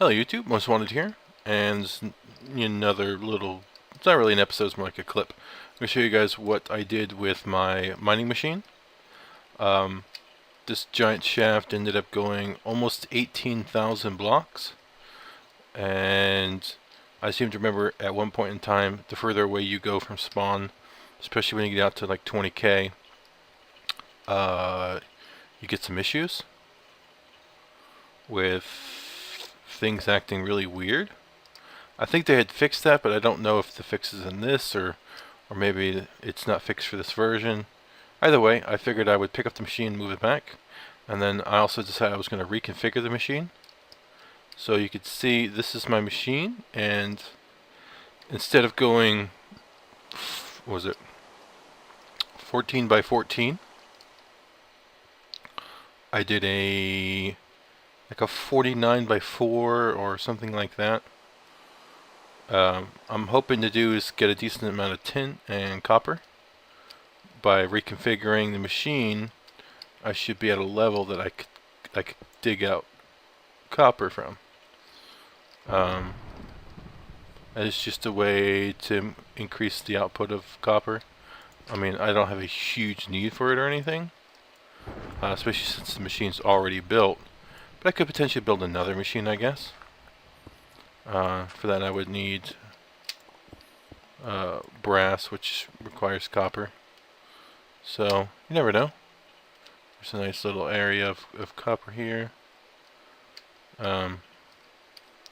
Hello YouTube, Mos7Wan7ed here, and another little, it's not really an episode, it's more like a clip. I'm going to show you guys what I did with my mining machine. This giant shaft ended up going almost 18,000 blocks, and I seem to remember at one point in time, the further away you go from spawn, especially when you get out to like 20k, you get some issues with things acting really weird. I think they had fixed that, but I don't know if the fix is in this or maybe it's not fixed for this version. Either way, I figured I would pick up the machine and move it back, and then I also decided I was going to reconfigure the machine. So you could see this is my machine, and instead of going, what was it, 14 by 14, I did like a 49 by 4 or something like that. I'm hoping to do is get a decent amount of tin and copper. By reconfiguring the machine, I should be at a level that I could dig out copper from. That is just a way to increase the output of copper. I mean, I don't have a huge need for it or anything, especially since the machine's already built. But I could potentially build another machine, I guess. For that I would need brass, which requires copper. So, you never know. There's a nice little area of copper here. Little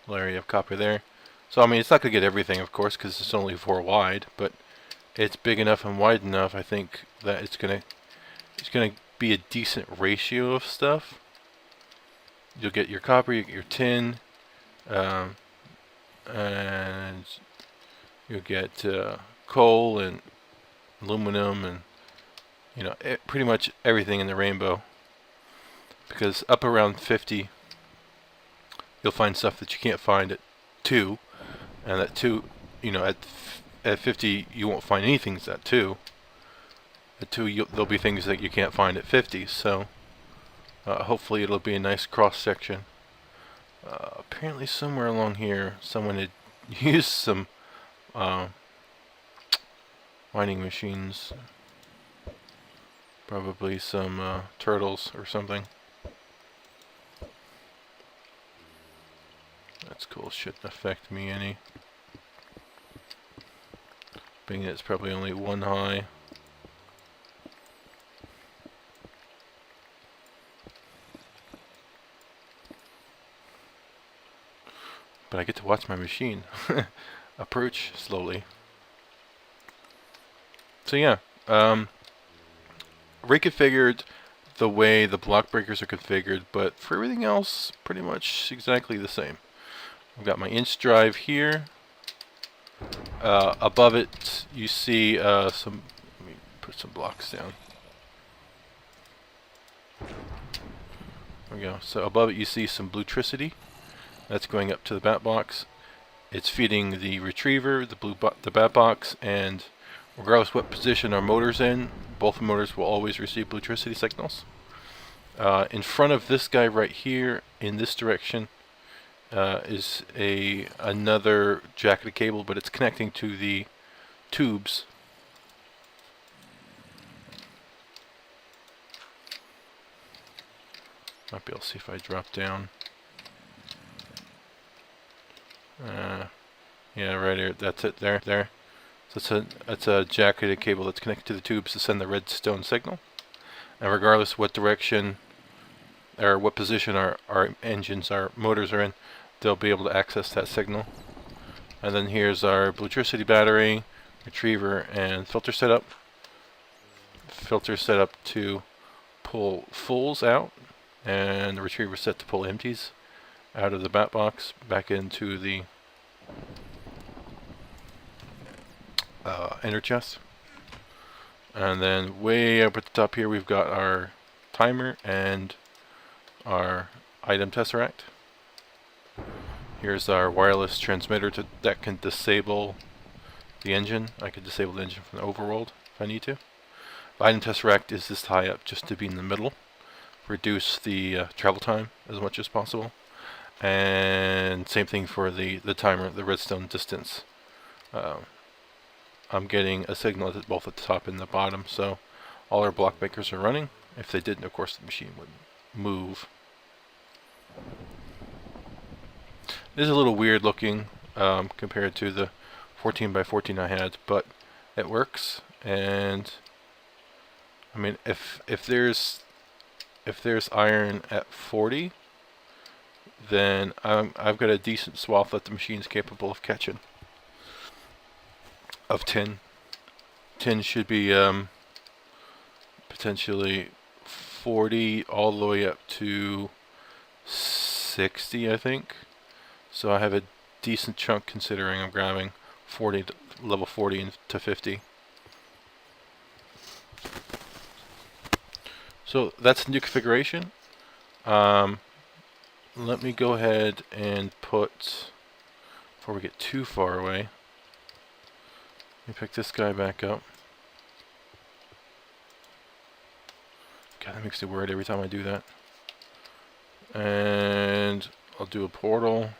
area of copper there. So, I mean, it's not going to get everything, of course, because it's only 4 wide, but it's big enough and wide enough, I think, that it's gonna be a decent ratio of stuff. You'll get your copper, you get your tin, and you'll get coal and aluminum and pretty much everything in the rainbow. Because up around 50, you'll find stuff that you can't find at 2, and at 2, at 50 you won't find anything that's at 2. At 2 there'll be things that you can't find at 50. So. Hopefully it'll be a nice cross section. Apparently somewhere along here someone had used some mining machines. Probably some turtles or something. That's cool, shouldn't affect me any. Being that it's probably only 1 high. But I get to watch my machine approach slowly. So yeah, reconfigured the way the block breakers are configured, but for everything else, pretty much exactly the same. I've got my inch drive here. Above it, you see some. Let me put some blocks down. There we go. So above it, you see some bluetricity. That's going up to the bat box. It's feeding the retriever, the bat box, and regardless what position our motor's in, both motors will always receive bluetricity signals. In front of this guy right here, in this direction, is another jacketed cable, but it's connecting to the tubes. Might be able to see if I drop down. Yeah, right here. That's it. There. So it's a jacketed cable that's connected to the tubes to send the redstone signal. And regardless what direction or what position our motors are in, they'll be able to access that signal. And then here's our bluetricity battery, retriever, and filter setup. Filter set up to pull fulls out, and the retriever set to pull empties out of the bat box back into the ender chest. And then way up at the top here we've got our timer and our item tesseract. Here's our wireless transmitter that can disable the engine. I could disable the engine from the overworld if I need to. The item tesseract is this high up just to be in the middle, reduce the travel time as much as possible. And same thing for the timer, the redstone distance. I'm getting a signal at both at the top and the bottom, so all our block makers are running. If they didn't, of course, the machine would move. It is a little weird looking compared to the 14 by 14 I had, but it works. And I mean, if there's iron at 40, then I've got a decent swath that the machine's capable of catching. Of tin. Tin should be potentially 40 all the way up to 60, I think. So I have a decent chunk considering I'm grabbing level 40 to 50. So that's the new configuration. Let me go ahead and put, before we get too far away, let me pick this guy back up. God, that makes me worried every time I do that. And I'll do a portal.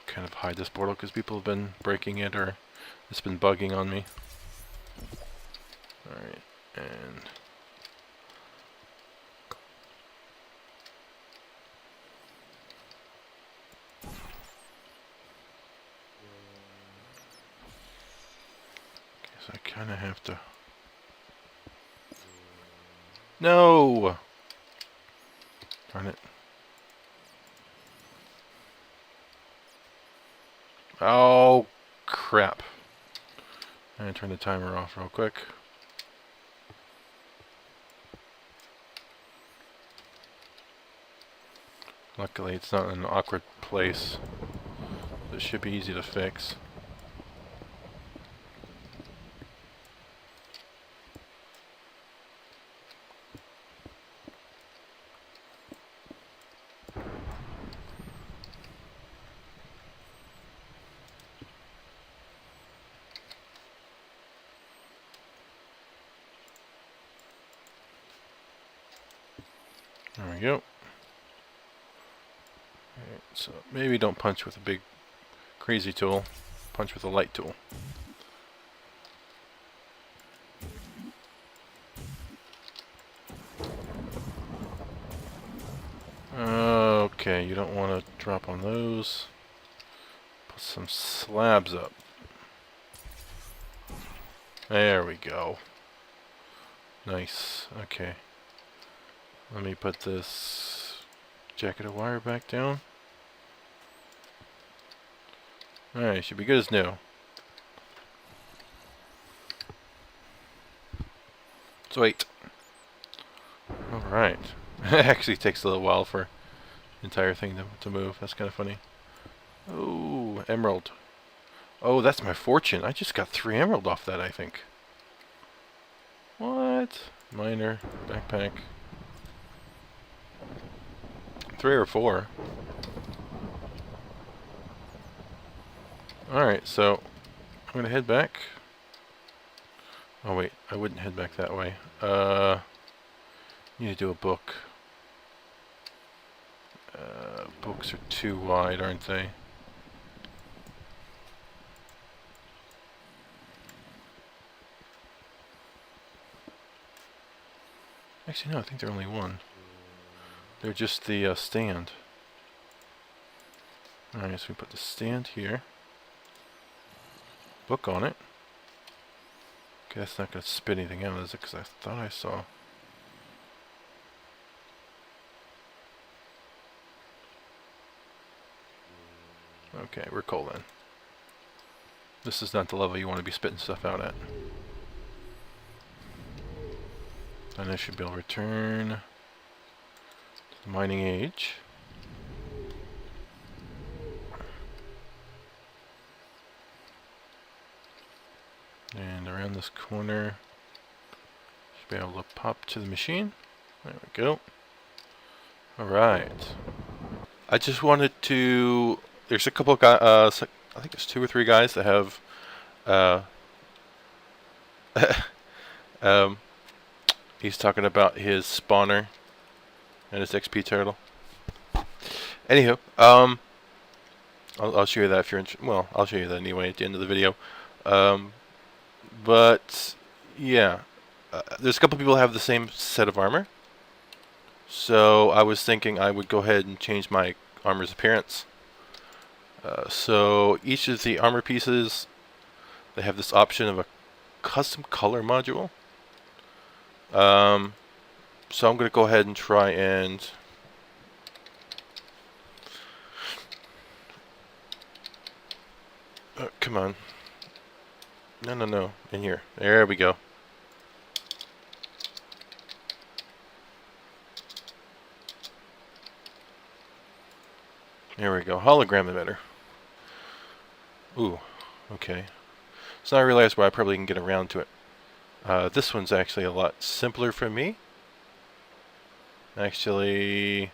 Kind of hide this portal because people have been breaking it, or it's been bugging on me. Alright, and so I kind of have to. No! Darn it. Oh, crap. I'm going to turn the timer off real quick. Luckily, it's not in an awkward place. It should be easy to fix. There we go. Alright, so maybe don't punch with a big crazy tool. Punch with a light tool. Okay, you don't want to drop on those. Put some slabs up. There we go. Nice. Okay. Let me put this jacket of wire back down. Alright, should be good as new. Sweet. Alright. It actually takes a little while for the entire thing to move. That's kind of funny. Oh, emerald. Oh, that's my fortune. I just got 3 emerald off that, I think. What? Miner, backpack. 3 or 4. Alright, so I'm going to head back. Oh wait, I wouldn't head back that way. Need to do a book. Books are too wide, aren't they? Actually, no, I think they're only one. They're just the stand. Alright, so we put the stand here. Book on it. Okay, that's not going to spit anything out, is it? Because I thought I saw. Okay, we're cool then. This is not the level you want to be spitting stuff out at. Then I should be able to return to the mining age. And around this corner, should be able to pop to the machine. There we go. Alright. I just wanted to... There's a couple of guys, I think there's 2 or 3 guys that have he's talking about his spawner And his XP turtle. Anywho, I'll show you that if you're well, I'll show you that anyway at the end of the video. But yeah, there's a couple people who have the same set of armor. So I was thinking I would go ahead and change my armor's appearance. So each of the armor pieces, they have this option of a custom color module. So I'm going to go ahead and try and come on. No. In here. There we go. There we go. Hologram emitter. Ooh. Okay. So now I realize why I probably can get around to it. This one's actually a lot simpler for me. Actually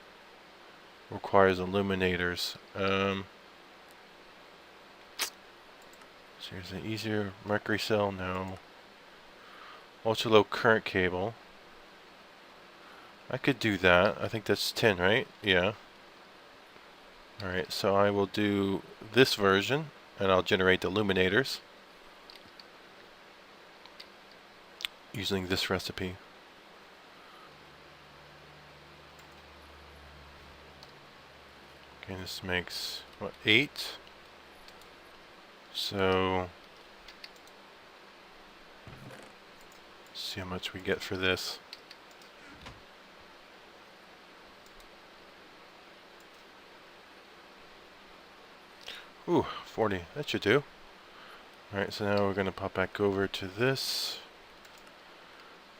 requires illuminators. So here's an easier mercury cell. No. Ultra low current cable. I could do that. I think that's 10, right? Yeah. Alright, so I will do this version and I'll generate the illuminators using this recipe. Okay, this makes, what, 8? So, let's see how much we get for this. Ooh, 40. That should do. Alright, so now we're going to pop back over to this.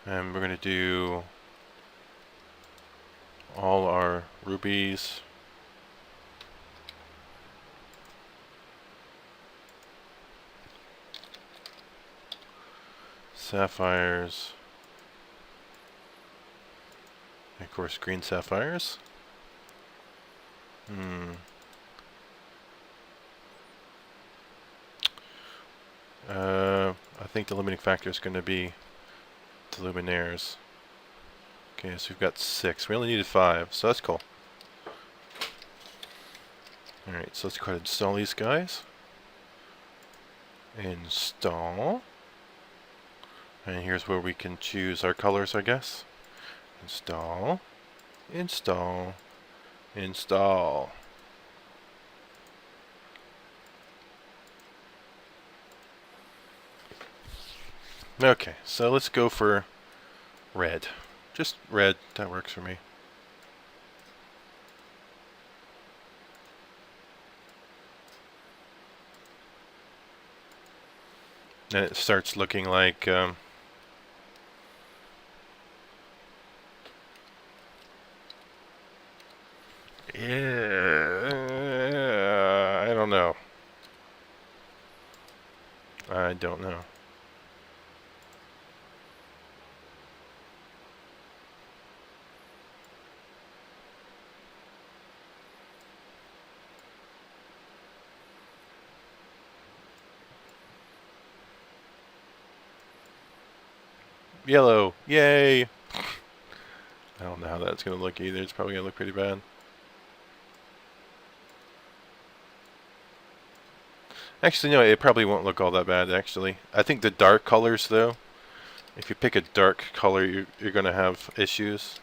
And we're going to do all our rubies. Sapphires. And of course, green sapphires. I think the limiting factor is going to be the luminaires. Okay, so we've got 6. We only needed 5, so that's cool. Alright, so let's go ahead and install these guys. Install. And here's where we can choose our colors, I guess. Install. Install. Install. Okay, so let's go for red. Just red, that works for me. And it starts looking like yeah, I don't know. I don't know. Yellow, yay! I don't know how that's going to look either. It's probably going to look pretty bad. Actually, no, it probably won't look all that bad, actually. I think the dark colors, though, if you pick a dark color, you're going to have issues.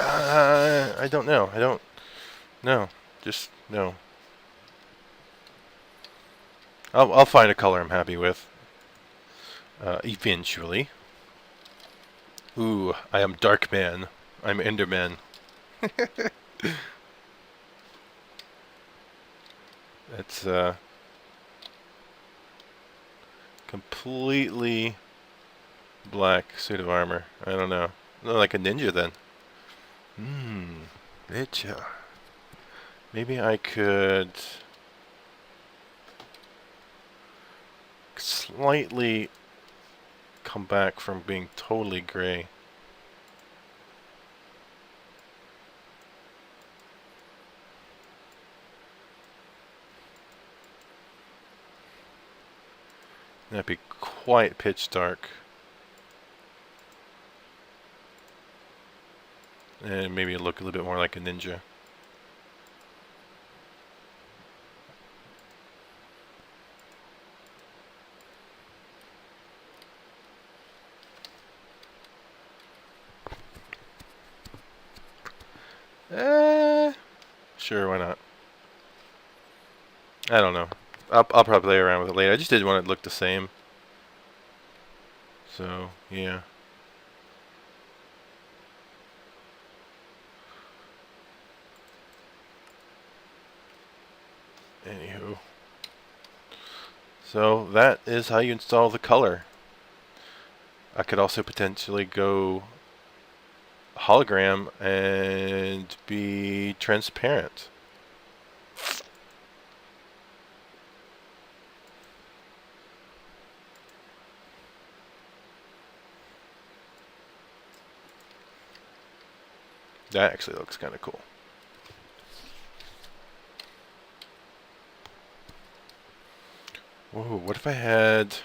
I don't know. I don't know. Just no. I'll find a color I'm happy with. Eventually. Ooh, I am Darkman. I'm Enderman. It's completely black suit of armor. I don't know. Look like a ninja then. Ninja. Maybe I could slightly come back from being totally gray. That'd be quite pitch dark. and maybe look a little bit more like a ninja. Sure, why not? I don't know. I'll probably play around with it later. I just didn't want it to look the same. So, yeah. Anywho. So, that is how you install the color. I could also potentially go hologram and be transparent. That actually looks kind of cool. Whoa, what if I had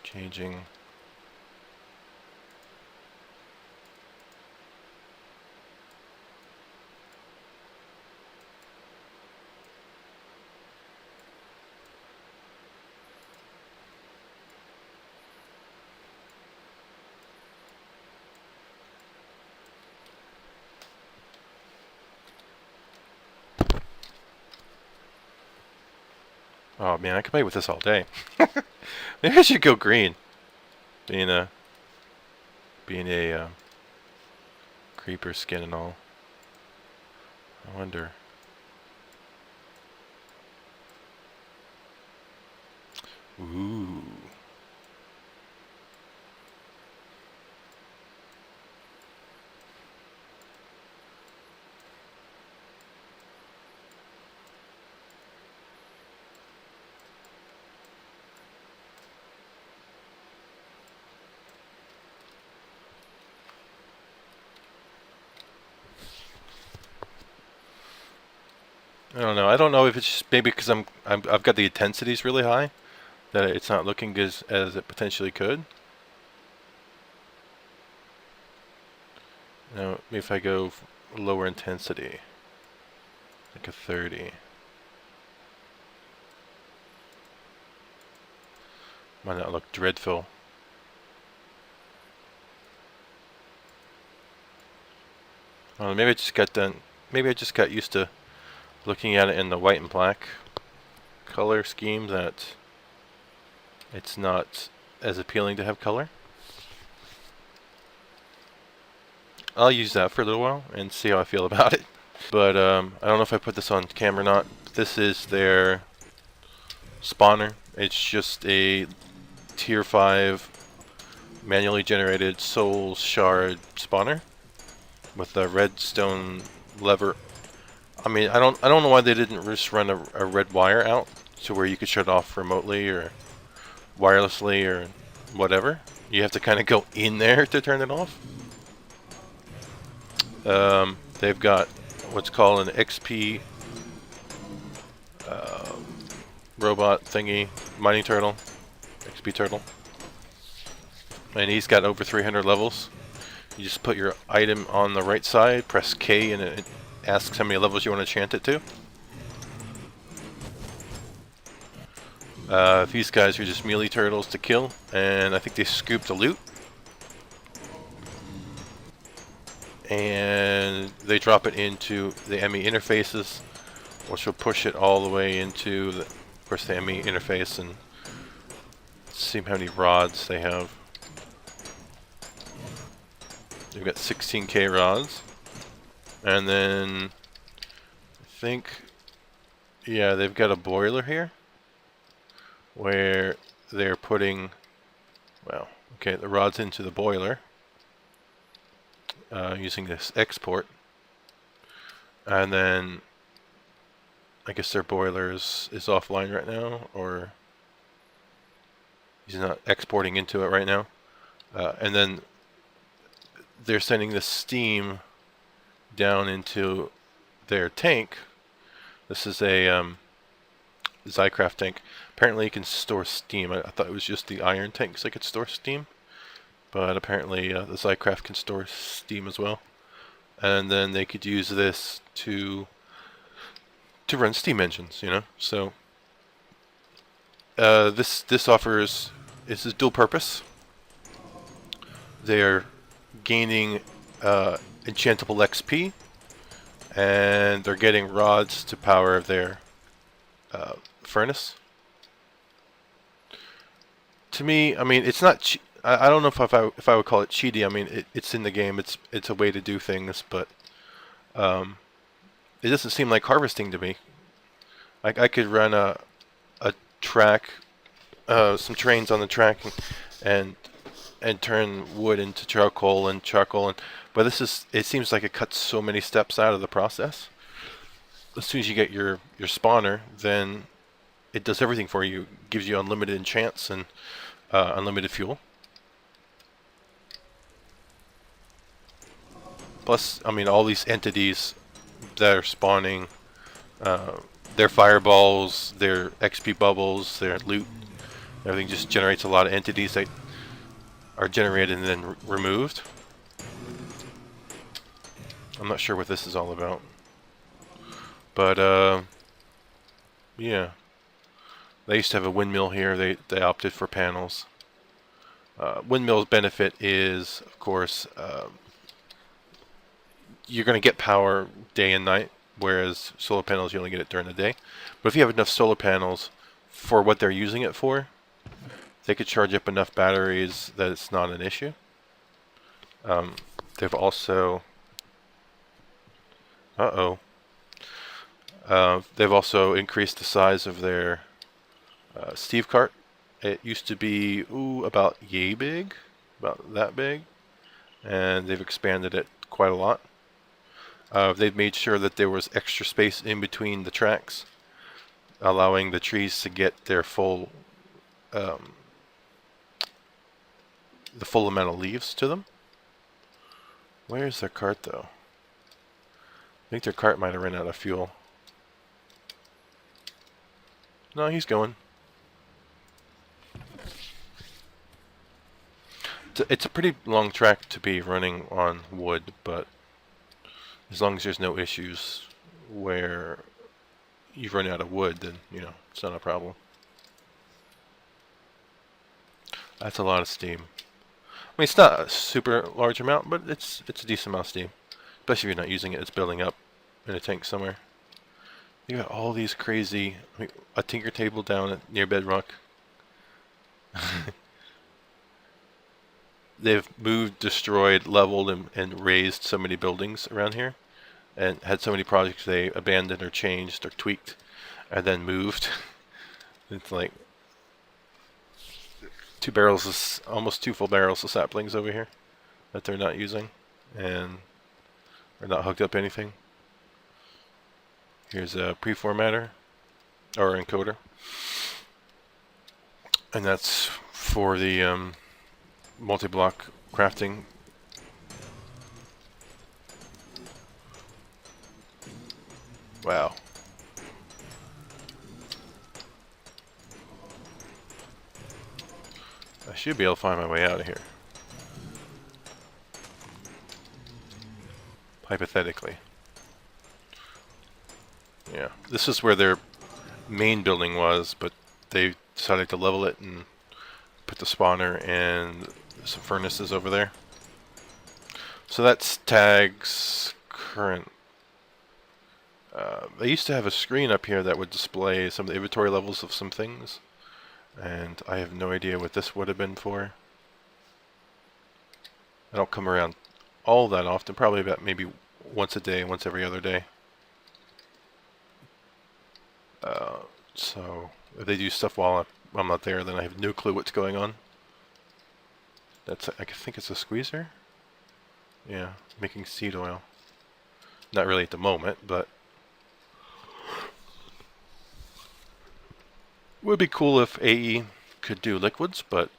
changing? Oh man, I could play with this all day. Maybe I should go green. Being a creeper skin and all. I wonder. Ooh. I don't know. I don't know if it's just maybe because I've got the intensities really high that it's not looking as it potentially could. Now, if I go lower intensity, like a 30, might not look dreadful. Well, maybe I just got done. Maybe I just got used to looking at it in the white and black color scheme that it's not as appealing to have color. I'll use that for a little while and see how I feel about it. But I don't know if I put this on camera or not. This is their spawner. It's just a tier 5 manually generated soul shard spawner with a redstone lever. I mean, I don't know why they didn't just run a red wire out to where you could shut it off remotely or wirelessly or whatever. You have to kind of go in there to turn it off. They've got what's called an XP robot thingy, mining turtle, XP turtle, and he's got over 300 levels. You just put your item on the right side, press K, and it asks how many levels you want to chant it to. These guys are just melee turtles to kill, and I think they scoop the loot. And they drop it into the ME interfaces, which will push it all the way into, of course, the ME interface, and see how many rods they have. They've got 16k rods. And then, I think, yeah, they've got a boiler here, where they're putting, well, okay, the rods into the boiler, using this export. And then, I guess their boiler is offline right now, or he's not exporting into it right now. And then they're sending the steam down into their tank. This is a Zycraft tank. Apparently you can store steam. I thought it was just the iron tanks that could store steam, but apparently the Zycraft can store steam as well. And then they could use this to run steam engines, you know. So this offers is dual purpose. They're gaining enchantable XP, and they're getting rods to power their furnace. To me, I mean, it's not. I don't know if I would call it cheaty. I mean, it's in the game. It's a way to do things, but it doesn't seem like harvesting to me. Like I could run a track, some trains on the track, and turn wood into charcoal, but it seems like it cuts so many steps out of the process. As soon as you get your spawner, then it does everything for you. Gives you unlimited enchants and unlimited fuel. Plus, I mean, all these entities that are spawning, their fireballs, their XP bubbles, their loot, everything just generates a lot of entities that are generated and then removed. I'm not sure what this is all about. But, yeah. They used to have a windmill here. They opted for panels. Windmill's benefit is, of course, you're going to get power day and night, whereas solar panels, you only get it during the day. But if you have enough solar panels for what they're using it for, they could charge up enough batteries that it's not an issue. They've also... they've also increased the size of their Steve cart. It used to be, about yay big, about that big, and they've expanded it quite a lot. They've made sure that there was extra space in between the tracks, allowing the trees to get their full, the full amount of leaves to them. Where's their cart, though? I think their cart might have run out of fuel. No, he's going. It's a pretty long track to be running on wood, but as long as there's no issues where you run out of wood, then, you know, it's not a problem. That's a lot of steam. I mean, it's not a super large amount, but it's a decent amount of steam. Especially if you're not using it, it's building up in a tank somewhere. You got all these crazy... I mean, a tinker table down near bedrock. They've moved, destroyed, leveled, and raised so many buildings around here, and had so many projects they abandoned or changed or tweaked, and then moved. It's like almost 2 full barrels of saplings over here that they're not using, and are not hooked up to anything. Here's a preformatter or encoder, and that's for the multi-block crafting. Wow. I should be able to find my way out of here. Hypothetically. Yeah, this is where their main building was, but they decided to level it and put the spawner and some furnaces over there. So that's tags current. They used to have a screen up here that would display some of the inventory levels of some things, and I have no idea what this would have been for. I don't come around all that often, probably about maybe once a day, once every other day. So if they do stuff while I'm not there, then I have no clue what's going on. I think it's a squeezer. Yeah, making seed oil. Not really at the moment, but would be cool if AE could do liquids, but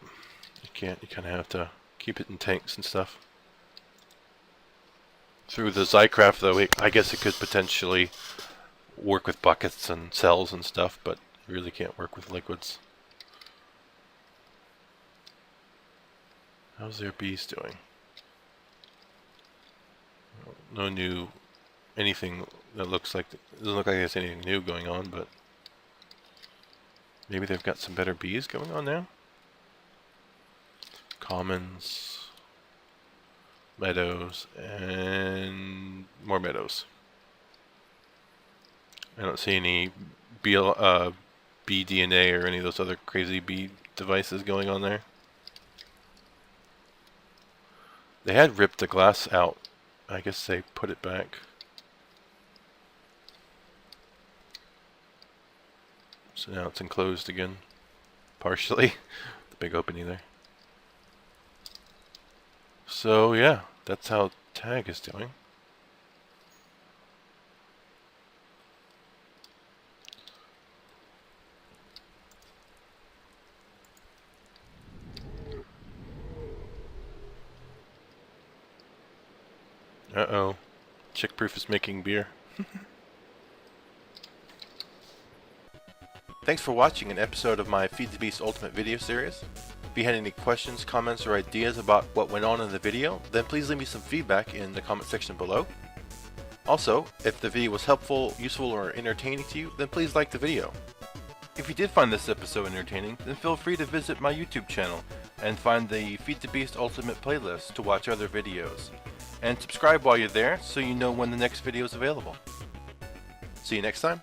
you can't. You kind of have to keep it in tanks and stuff. Through the Zycraft, though, I guess it could potentially work with buckets and cells and stuff, but it really can't work with liquids. How's their bees doing? No new anything that looks like, doesn't look like there's anything new going on, but maybe they've got some better bees going on now. Commons, meadows, and more meadows. I don't see any BDNA or any of those other crazy bee devices going on there. They had ripped the glass out. I guess they put it back. So now it's enclosed again, partially. The big opening there. So yeah, that's how tag is doing. Uh-oh. Chickproof is making beer. Thanks for watching an episode of my Feed the Beast Ultimate video series. If you had any questions, comments, or ideas about what went on in the video, then please leave me some feedback in the comment section below. Also, if the video was helpful, useful, or entertaining to you, then please like the video. If you did find this episode entertaining, then feel free to visit my YouTube channel and find the Feed the Beast Ultimate playlist to watch other videos. And subscribe while you're there so you know when the next video is available. See you next time.